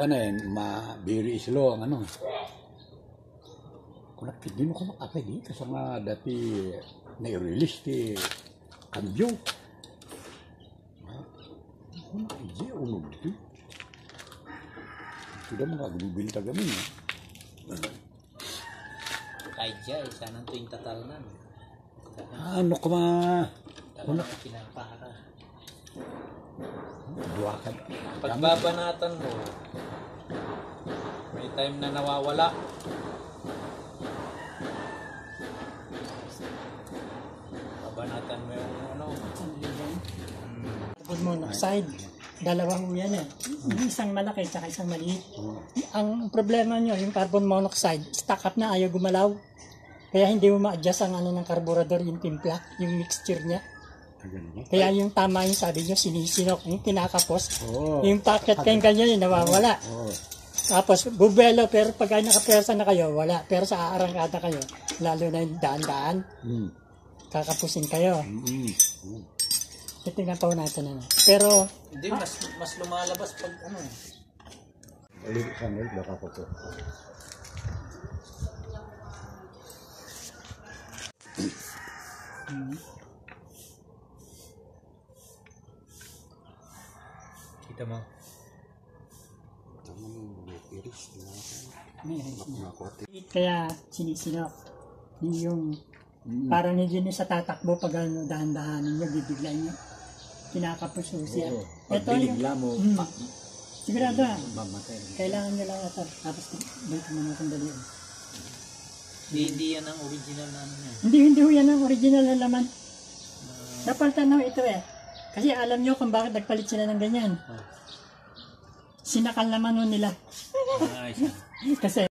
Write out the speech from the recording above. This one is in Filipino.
ano yan, mabiri islo ang ano. Kung hindi mo ko makakay di, kasi nga dati na-release ti Cambio. Kung nakakay, unog ito. Sudah mga gulubinta kami. Kahit siya, isa ng tuwing tatalnan. Ano ka ma... Ano ka pinapara. Duwakan. Pagbabanatan mo, may time na nawawala. Babanatan mo yung ano. Carbon monoxide. Dalawang yan eh. Isang malaki at isang maliit. Ang problema nyo, yung carbon monoxide, stuck up na, ayaw gumalaw. Kaya hindi mo ma-adjust ang ano ng carburetor, yung timpla, yung mixture niya. Kaya yung tama yung sabi nyo, sinisinok, yung pinakapos. Yung packet kayong ganyan, yung nawawala. Tapos bubelo, pero pag nakapersa na kayo, wala. Pero sa aarangkada kayo, lalo na yung daan-daan, kakapusin kayo. Titingnan pa natin ano. Pero Hindi, mas lumalabas pag ano eh. Ulit sa mga baka ko po. Kita mo. kaya sinisinok. Yung parang hindi nyo sa tatakbo pag ano, dahan-dahanin nyo, bibiglan nyo. Kinakapos siya. Ito yung... sigurado kailangan nyo lang ito. Tapos dito mo natin dali. Hindi yan ang original na ano niya. Hindi ho yan ang original na laman. Napalitan ho ito eh. Kasi alam nyo kung bakit nagpalit sila ng ganyan. Sinakal naman ho nila. Ayos. Kasi